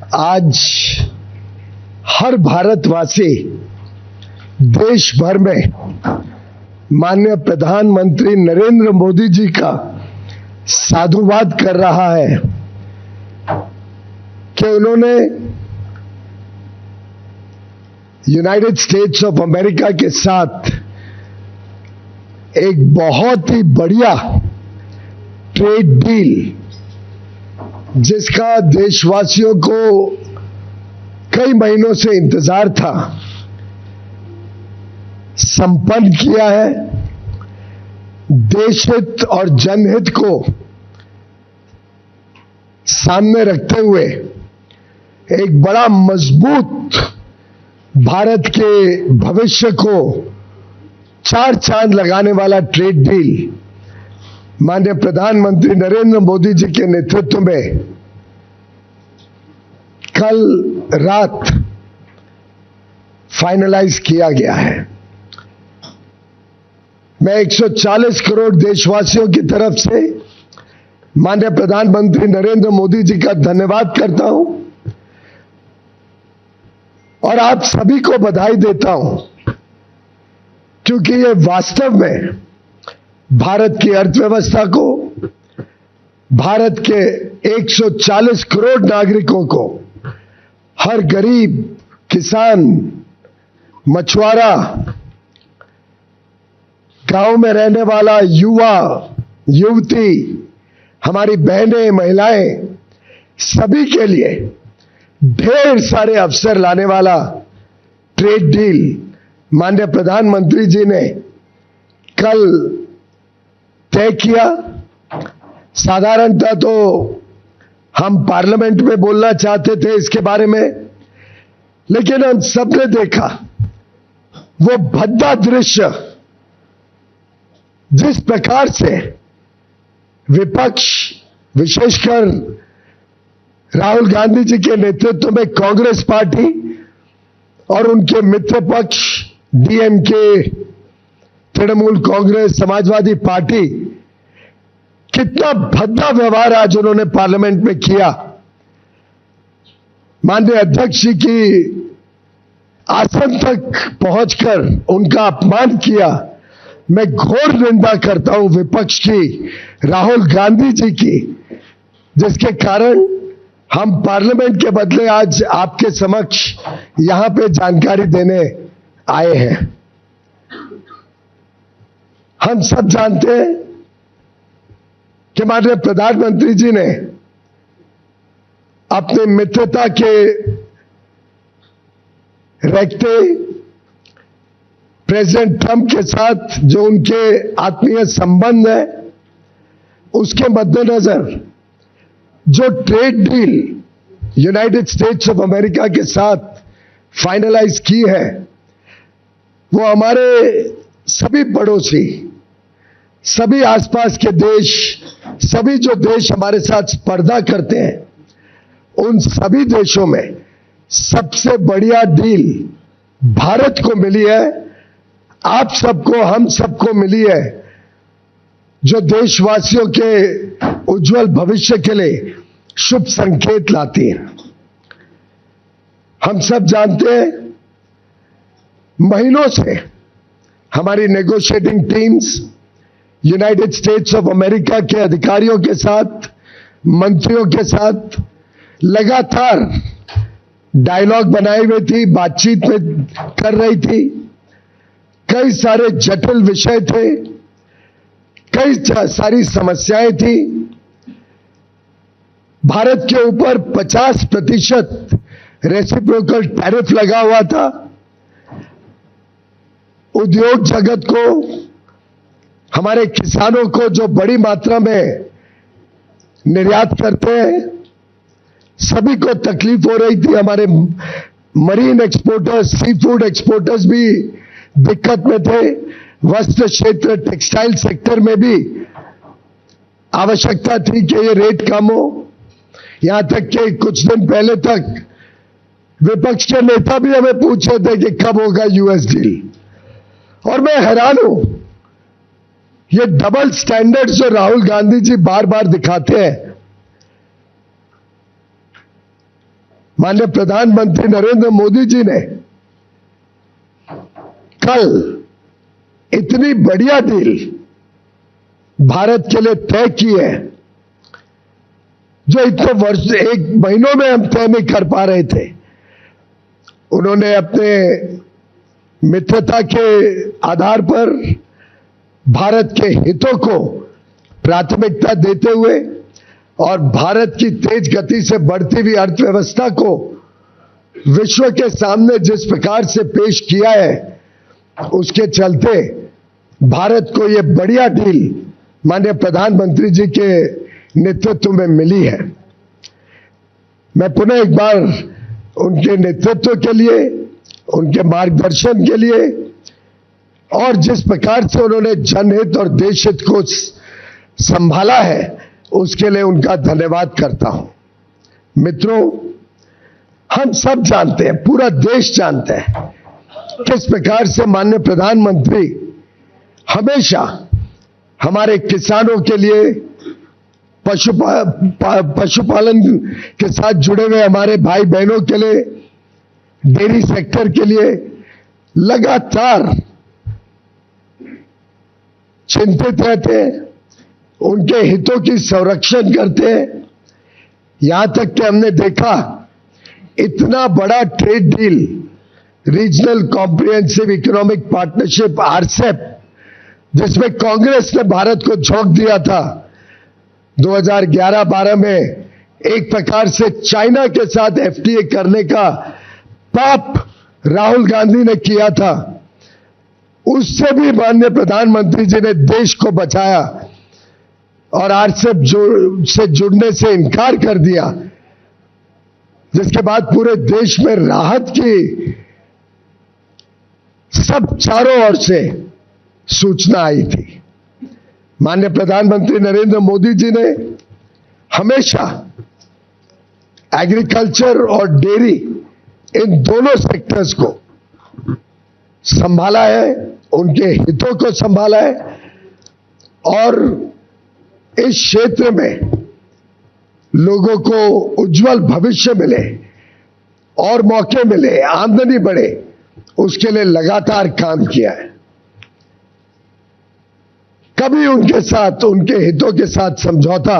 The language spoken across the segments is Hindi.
आज हर भारतवासी देश भर में माननीय प्रधानमंत्री नरेंद्र मोदी जी का साधुवाद कर रहा है कि उन्होंने यूनाइटेड स्टेट्स ऑफ अमेरिका के साथ एक बहुत ही बढ़िया ट्रेड डील, जिसका देशवासियों को कई महीनों से इंतजार था, संपन्न किया है। देशहित और जनहित को सामने रखते हुए एक बड़ा मजबूत भारत के भविष्य को चार चांद लगाने वाला ट्रेड डील माननीय प्रधानमंत्री नरेंद्र मोदी जी के नेतृत्व में कल रात फाइनलाइज किया गया है। मैं 140 करोड़ देशवासियों की तरफ से माननीय प्रधानमंत्री नरेंद्र मोदी जी का धन्यवाद करता हूं और आप सभी को बधाई देता हूं, क्योंकि ये वास्तव में भारत की अर्थव्यवस्था को, भारत के 140 करोड़ नागरिकों को, हर गरीब, किसान, मछुआरा, गांव में रहने वाला युवा, युवती, हमारी बहनें, महिलाएं, सभी के लिए ढेर सारे अवसर लाने वाला ट्रेड डील माननीय प्रधानमंत्री जी ने कल तय किया। साधारणतः तो हम पार्लियामेंट में बोलना चाहते थे इसके बारे में, लेकिन हम सबने देखा वो भद्दा दृश्य, जिस प्रकार से विपक्ष, विशेषकर राहुल गांधी जी के नेतृत्व में कांग्रेस पार्टी और उनके मित्र पक्ष डीएमके, तृणमूल कांग्रेस, समाजवादी पार्टी, कितना भद्दा व्यवहार आज उन्होंने पार्लियामेंट में किया। माननीय अध्यक्ष जी की आसन तक पहुंचकर उनका अपमान किया। मैं घोर निंदा करता हूं विपक्ष की, राहुल गांधी जी की, जिसके कारण हम पार्लियामेंट के बदले आज आपके समक्ष यहां पे जानकारी देने आए हैं। हम सब जानते हैं कि माननीय प्रधानमंत्री जी ने अपने मित्रता के रखते प्रेसिडेंट ट्रंप के साथ जो उनके आत्मीय संबंध है, उसके मद्देनजर जो trade deal United states of America के साथ फाइनलाइज की है, वो हमारे सभी पड़ोसी, सभी आसपास के देश, सभी जो देश हमारे साथ स्पर्धा करते हैं, उन सभी देशों में सबसे बढ़िया डील भारत को मिली है। आप सबको, हम सबको मिली है, जो देशवासियों के उज्जवल भविष्य के लिए शुभ संकेत लाती है। हम सब जानते हैं महीनों से हमारी negotiating teams United states of America के अधिकारियों के साथ, मंत्रियों के साथ लगातार डायलॉग बनाए हुए थी, बातचीत में कर रही थी। कई सारे जटिल विषय थे, कई सारी समस्याएं थी। भारत के ऊपर 50% रेसिप्रोकल टैरिफ लगा हुआ था। उद्योग जगत को, हमारे किसानों को जो बड़ी मात्रा में निर्यात करते हैं, सभी को तकलीफ हो रही थी। हमारे marine exporters, sea food exporters भी दिक्कत में थे। वस्त्र क्षेत्र, टेक्सटाइल सेक्टर में भी आवश्यकता थी कि ये रेट कम हो। यहां तक कि कुछ दिन पहले तक विपक्ष के नेता भी हमें पूछ रहे थे कि कब होगा यूएस डील, और मैं हैरान हूं, ये डबल स्टैंडर्ड्स जो राहुल गांधी जी बार बार दिखाते हैं। माननीय प्रधानमंत्री नरेंद्र मोदी जी ने कल इतनी बढ़िया डील भारत के लिए तय की है जो इतने वर्ष 1 महीनों में हम तय नहीं कर पा रहे थे। उन्होंने अपने मित्रता के आधार पर भारत के हितों को प्राथमिकता देते हुए और भारत की तेज गति से बढ़ती हुई अर्थव्यवस्था को विश्व के सामने जिस प्रकार से पेश किया है, उसके चलते भारत को यह बढ़िया डील माननीय प्रधानमंत्री जी के नेतृत्व में मिली है। मैं पुनः एक बार उनके नेतृत्व के लिए, उनके मार्गदर्शन के लिए और जिस प्रकार से उन्होंने जनहित और देश हित को संभाला है, उसके लिए उनका धन्यवाद करता हूं। मित्रों, हम सब जानते हैं, पूरा देश जानता है किस प्रकार से माननीय प्रधानमंत्री हमेशा हमारे किसानों के लिए, पशुपालन के साथ जुड़े हुए हमारे भाई बहनों के लिए, डेयरी सेक्टर के लिए लगातार चिंतित रहते हैं, उनके हितों की संरक्षण करते हैं। यहां तक कि हमने देखा इतना बड़ा trade deal, regional comprehensive economic partnership RCEP, जिसमें कांग्रेस ने भारत को झोंक दिया था 2011-12 में, एक प्रकार से चाइना के साथ एफटीए करने का पाप राहुल गांधी ने किया था। उससे भी माननीय प्रधानमंत्री जी ने देश को बचाया और आरसेप से जुड़ने से इनकार कर दिया, जिसके बाद पूरे देश में राहत की सब चारों ओर से सूचना आई थी। माननीय प्रधानमंत्री नरेंद्र मोदी जी ने हमेशा एग्रीकल्चर और डेयरी, इन दोनों सेक्टर्स को संभाला है, उनके हितों को संभाला है और इस क्षेत्र में लोगों को उज्जवल भविष्य मिले और मौके मिले, आमदनी बढ़े, उसके लिए लगातार काम किया है। कभी उनके साथ, उनके हितों के साथ समझौता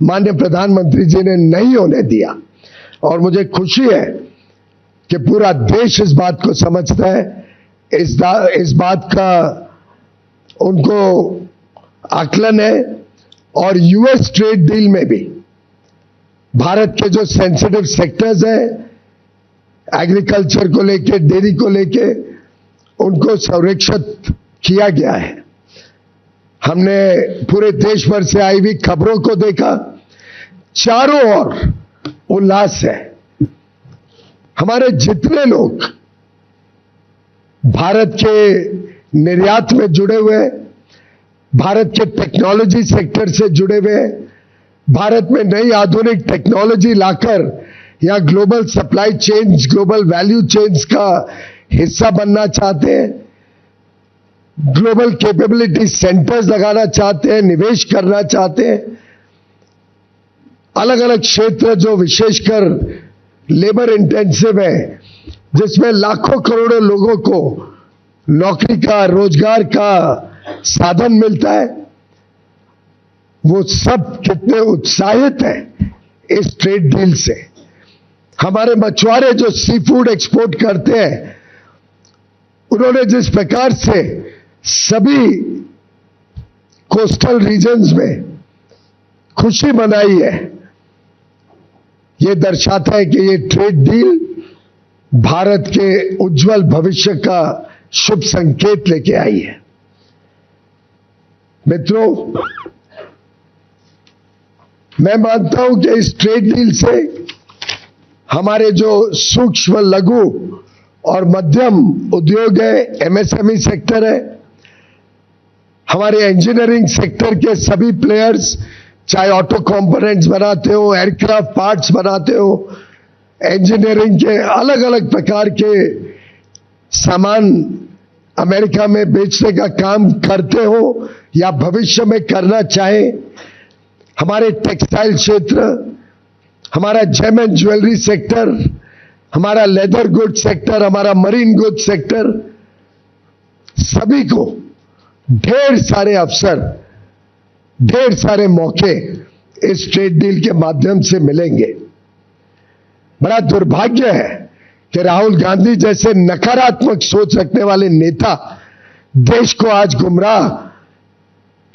माननीय प्रधानमंत्री जी ने नहीं होने दिया और मुझे खुशी है कि पूरा देश इस बात को समझता है, इस बात का उनको आकलन है। और यूएस ट्रेड डील में भी भारत के जो सेंसिटिव सेक्टर्स हैं, एग्रीकल्चर को लेके, डेयरी को लेके, उनको संरक्षित किया गया है। हमने पूरे देश भर से आई हुई खबरों को देखा, चारों ओर उल्लास है। हमारे जितने लोग भारत के निर्यात में जुड़े हुए, भारत के टेक्नोलॉजी सेक्टर से जुड़े हुए, भारत में नई आधुनिक टेक्नोलॉजी लाकर यहां global supply chains, global value chains का हिस्सा बनना चाहते हैं, ग्लोबल कैपेबिलिटी सेंटर्स लगाना चाहते हैं, निवेश करना चाहते हैं। अलग अलग क्षेत्र जो विशेषकर लेबर इंटेंसिव है, जिसमें लाखों करोड़ों लोगों को नौकरी का, रोजगार का साधन मिलता है, वो सब कितने उत्साहित हैं इस ट्रेड डील से। हमारे मछुआरे जो सी फूड एक्सपोर्ट करते हैं, उन्होंने जिस प्रकार से सभी कोस्टल रीजन्स में खुशी मनाई है, ये दर्शाता है कि ये ट्रेड डील भारत के उज्जवल भविष्य का शुभ संकेत लेके आई है। मित्रों, मैं मानता हूं कि इस ट्रेड डील से हमारे जो सूक्ष्म, लघु और मध्यम उद्योग है, एमएसएमई सेक्टर है, हमारे इंजीनियरिंग सेक्टर के सभी प्लेयर्स, चाहे ऑटो कंपोनेंट्स बनाते हो, एयरक्राफ्ट पार्ट्स बनाते हो, इंजीनियरिंग के अलग अलग प्रकार के सामान अमेरिका में बेचने का काम करते हो या भविष्य में करना चाहे, हमारे टेक्सटाइल क्षेत्र, हमारा जेम एंड ज्वेलरी सेक्टर, हमारा लेदर गुड सेक्टर, हमारा मरीन गुड सेक्टर, सभी को ढेर सारे अवसर, ढेर सारे मौके इस ट्रेड डील के माध्यम से मिलेंगे। बड़ा दुर्भाग्य है कि राहुल गांधी जैसे नकारात्मक सोच रखने वाले नेता देश को आज गुमराह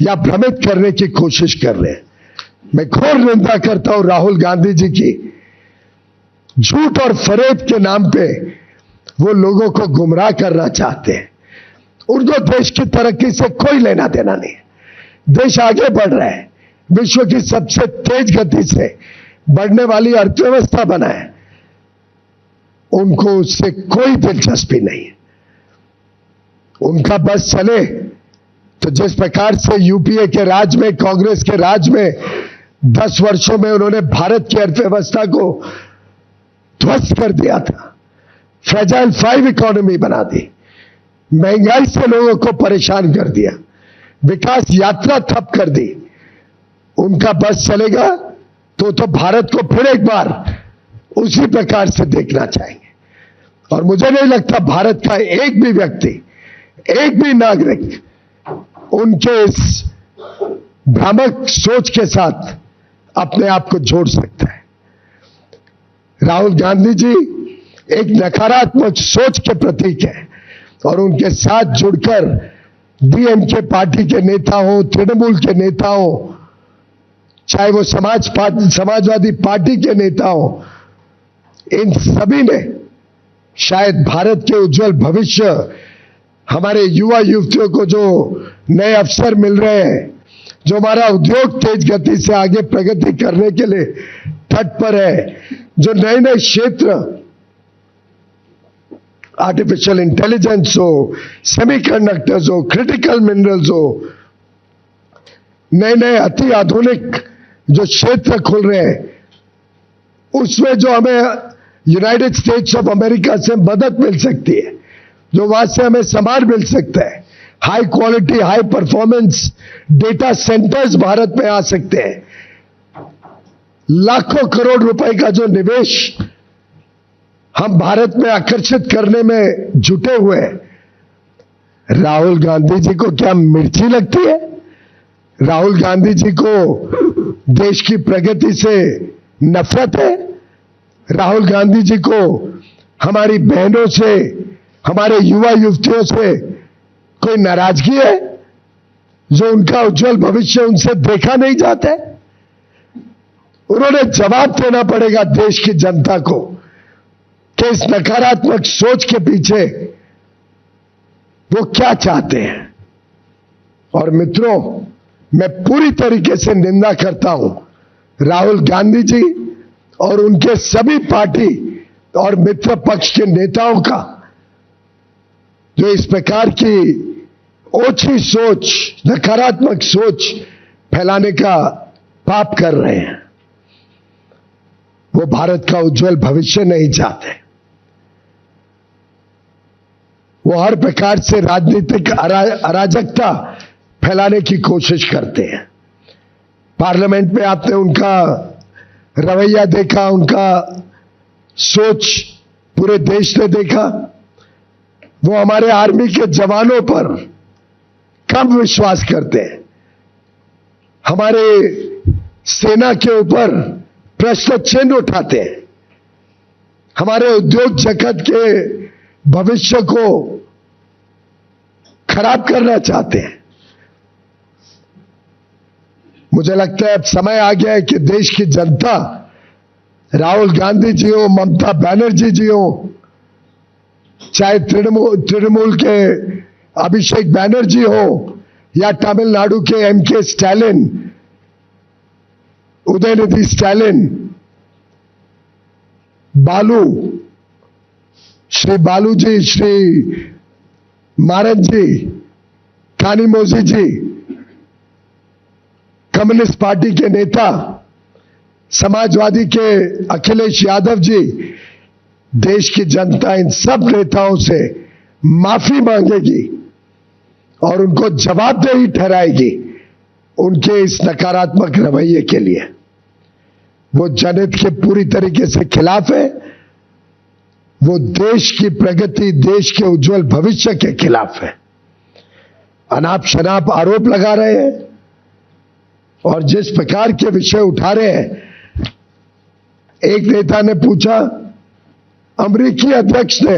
या भ्रमित करने की कोशिश कर रहे हैं। मैं घोर निंदा करता हूं राहुल गांधी जी की। झूठ और फरेब के नाम पे वो लोगों को गुमराह करना चाहते हैं। उनको देश की तरक्की से कोई लेना देना नहीं है। देश आगे बढ़ रहा है, विश्व की सबसे तेज गति से बढ़ने वाली अर्थव्यवस्था बना है, उनको उससे कोई दिलचस्पी नहीं है। उनका बस चले तो जिस प्रकार से यूपीए के राज में, कांग्रेस के राज में 10 वर्षों में उन्होंने भारत की अर्थव्यवस्था को ध्वस्त कर दिया था, फ्रेजाइल 5 इकोनॉमी बना दी, महंगाई से लोगों को परेशान कर दिया, विकास यात्रा ठप कर दी। उनका बस चलेगा तो भारत को फिर एक बार उसी प्रकार से देखना चाहेंगे। और मुझे नहीं लगता भारत का एक भी व्यक्ति, एक भी नागरिक उनके इस भ्रामक सोच के साथ अपने आप को जोड़ सकता है। राहुल गांधी जी एक नकारात्मक सोच के प्रतीक है और उनके साथ जुड़कर डीएमके पार्टी के नेता हो, तृणमूल के नेता हो, चाहे वो समाजवादी पार्टी के नेता हो, इन सभी ने शायद भारत के उज्जवल भविष्य, हमारे युवा युवतियों को जो नए अवसर मिल रहे हैं, जो हमारा उद्योग तेज गति से आगे प्रगति करने के लिए तत्पर है, जो नए नए क्षेत्र, आर्टिफिशियल इंटेलिजेंस हो, सेमीकंडक्टर्स हो, क्रिटिकल मिनरल्स हो, नए नए अति आधुनिक जो क्षेत्र खुल रहे हैं, उसमें जो हमें यूनाइटेड स्टेट्स ऑफ अमेरिका से मदद मिल सकती है, जो वहां से हमें सामान मिल सकता है, high quality, high performance data centres Bharat में आ सकते हैं, लाखों करोड़ रुपए का जो निवेश हम भारत में आकर्षित करने में जुटे हुए हैं। राहुल गांधी जी को क्या मिर्ची लगती है? राहुल गांधी जी को देश की प्रगति से नफरत है? राहुल गांधी जी को हमारी बहनों से, हमारे युवा युवतियों से कोई नाराजगी है जो उनका उज्जवल भविष्य उनसे देखा नहीं जाता है? उन्होंने जवाब देना पड़ेगा देश की जनता को कि इस नकारात्मक सोच के पीछे वो क्या चाहते हैं। और मित्रों, मैं पूरी तरीके से निंदा करता हूं राहुल गांधी जी और उनके सभी पार्टी और मित्र पक्ष के नेताओं का, जो इस प्रकार की ओछी सोच, नकारात्मक सोच फैलाने का पाप कर रहे हैं। वो भारत का उज्जवल भविष्य नहीं चाहते। वो हर प्रकार से राजनीतिक अराजकता फैलाने की कोशिश करते हैं। पार्लियामेंट में आपने उनका रवैया देखा, उनका सोच पूरे देश ने देखा। वो हमारे आर्मी के जवानों पर कम विश्वास करते हैं, हमारे सेना के ऊपर प्रश्न चिन्ह उठाते हैं, हमारे उद्योग जगत के भविष्य को खराब करना चाहते हैं। मुझे लगता है अब समय आ गया है कि देश की जनता, राहुल गांधी जी हो, ममता बनर्जी जी हो, चाहे तृणमूल के अभिषेक बैनर्जी हो या तमिलनाडु के एमके स्टालिन, उदयनिधि स्टालिन, बालू, श्री बालू जी, श्री मारन जी, कानिमोझी जी, कम्युनिस्ट पार्टी के नेता, समाजवादी के अखिलेश यादव जी, देश की जनता इन सब नेताओं से माफी मांगेगी और उनको जवाबदेही ठहराएगी उनके इस नकारात्मक रवैये के लिए। वो जनहित के पूरी तरीके से खिलाफ है, वो देश की प्रगति, देश के उज्जवल भविष्य के खिलाफ है। अनाप शनाप आरोप लगा रहे हैं और जिस प्रकार के विषय उठा रहे हैं, एक नेता ने पूछा, अमेरिकी अध्यक्ष ने,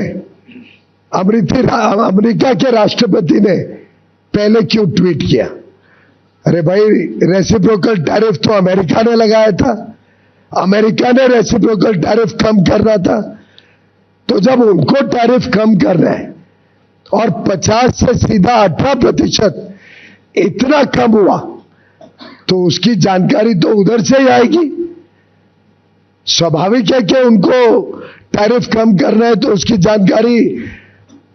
अमेरिका के राष्ट्रपति ने पहले क्यों ट्वीट किया? अरे भाई, रेसिप्रोकल टैरिफ तो अमेरिका ने लगाया था, अमेरिका ने रेसिप्रोकल टैरिफ कम करना था। तो जब उनको टैरिफ कम कर रहे हैं और 50 से सीधा 18% इतना कम हुआ, तो उसकी जानकारी तो उधर से ही आएगी। स्वाभाविक है कि उनको टैरिफ कम करना है, तो उसकी जानकारी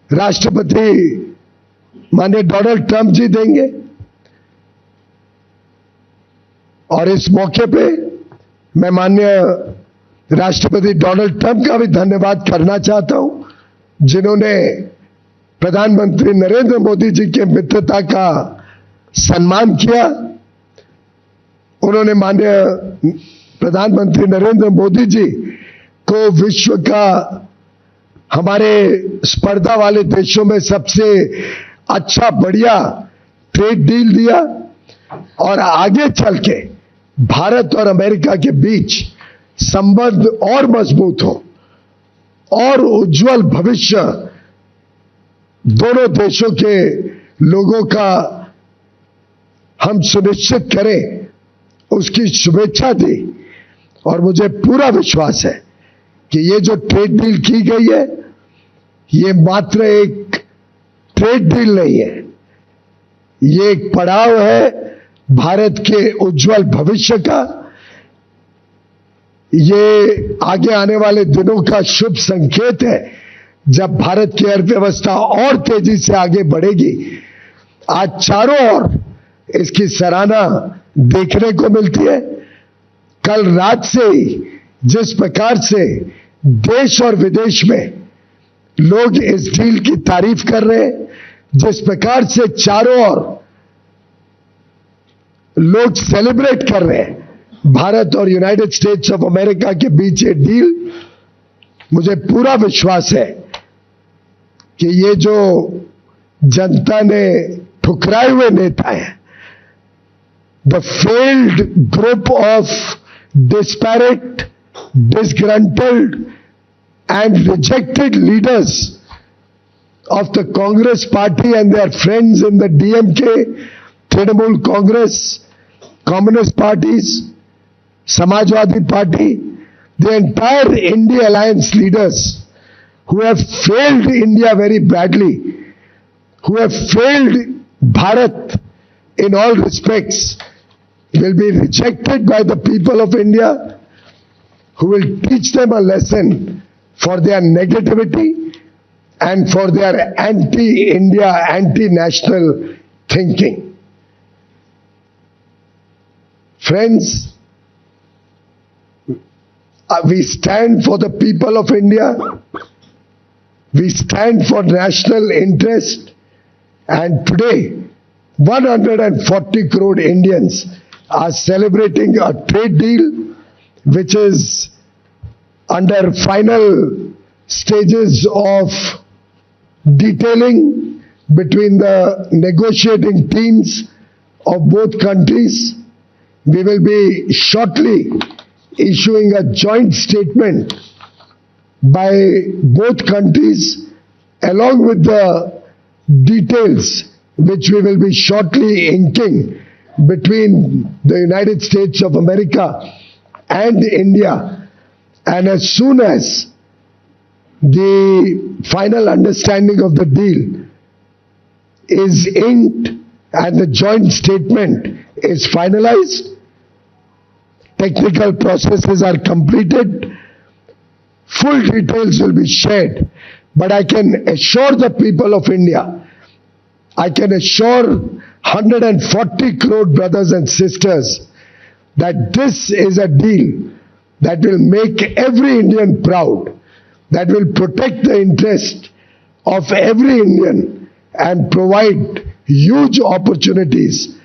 राष्ट्रपति माननीय डोनाल्ड ट्रंप जी देंगे। और इस मौके पे मैं माननीय राष्ट्रपति डोनाल्ड ट्रंप का भी धन्यवाद करना चाहता हूं, जिन्होंने प्रधानमंत्री नरेंद्र मोदी जी के मित्रता का सम्मान किया। उन्होंने माननीय प्रधानमंत्री नरेंद्र मोदी जी को विश्व का, हमारे स्पर्धा वाले देशों में सबसे अच्छा बढ़िया ट्रेड डील दिया और आगे चल के भारत और अमेरिका के बीच संबंध और मजबूत हो और उज्जवल भविष्य दोनों देशों के लोगों का हम सुनिश्चित करें, उसकी शुभेच्छा दी। और मुझे पूरा विश्वास है कि ये जो ट्रेड डील की गई है, ये मात्र एक ट्रेड डील नहीं है, ये एक पड़ाव है भारत के उज्जवल भविष्य का। ये आगे आने वाले दिनों का शुभ संकेत है, जब भारत की अर्थव्यवस्था और तेजी से आगे बढ़ेगी। आज चारों ओर इसकी सराहना देखने को मिलती है। कल रात से ही जिस प्रकार से देश और विदेश में लोग इस डील की तारीफ कर रहे हैं, जिस प्रकार से चारों ओर लोग सेलिब्रेट कर रहे हैं भारत और यूनाइटेड स्टेट्स ऑफ अमेरिका के बीच ये डील, मुझे पूरा विश्वास है कि ये जो जनता ने ठुकराए हुए नेता हैं, the failed group of disparate, disgruntled and rejected leaders of the Congress party and their friends in the DMK, Trinamool Congress, Communist parties, Samajwadi Party, the entire India Alliance leaders who have failed India very badly, who have failed Bharat in all respects, will be rejected by the people of India, who will teach them a lesson for their negativity and for their anti-India, anti-national thinking. Friends, we stand for the people of India, we stand for national interest, and today 140 crore Indians are celebrating a trade deal which is under final stages of detailing between the negotiating teams of both countries. We will be shortly issuing a joint statement by both countries along with the details which we will be shortly inking between the United States of America and India. And as soon as the final understanding of the deal is inked and the joint statement is finalized, technical processes are completed, full details will be shared. But I can assure the people of India, I can assure 140 crore brothers and sisters that this is a deal that will make every Indian proud, that will protect the interest of every Indian and provide huge opportunities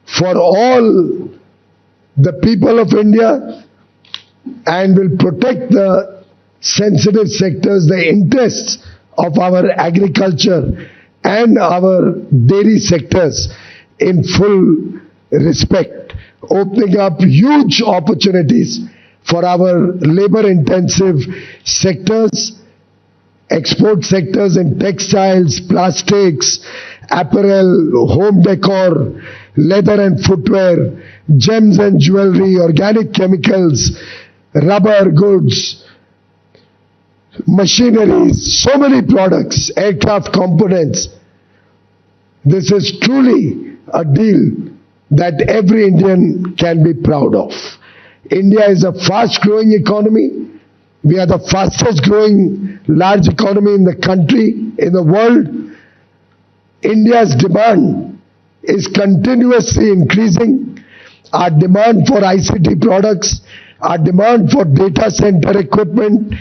for all the people of India, and will protect the sensitive sectors, the interests of our agriculture and our dairy sectors in full respect, opening up huge opportunities for our labor-intensive sectors, export sectors in textiles, plastics, apparel, home decor, leather and footwear, gems and jewelry, organic chemicals, rubber goods, machineries, so many products, aircraft components. This is truly a deal that every Indian can be proud of. India is a fast-growing economy. We are the fastest growing large economy in the country, in the world. India's demand is continuously increasing. Our demand for ICT products, our demand for data center equipment,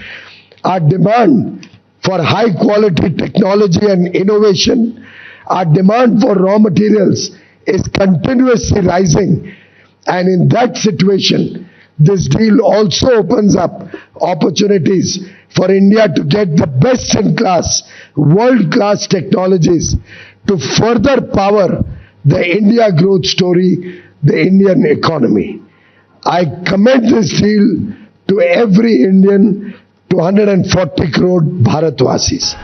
our demand for high quality technology and innovation, our demand for raw materials is continuously rising. And in that situation, this deal also opens up opportunities for India to get the best in class, world-class technologies to further power the India growth story, the Indian economy. I commend this deal to every Indian, to 140 crore Bharatvasis.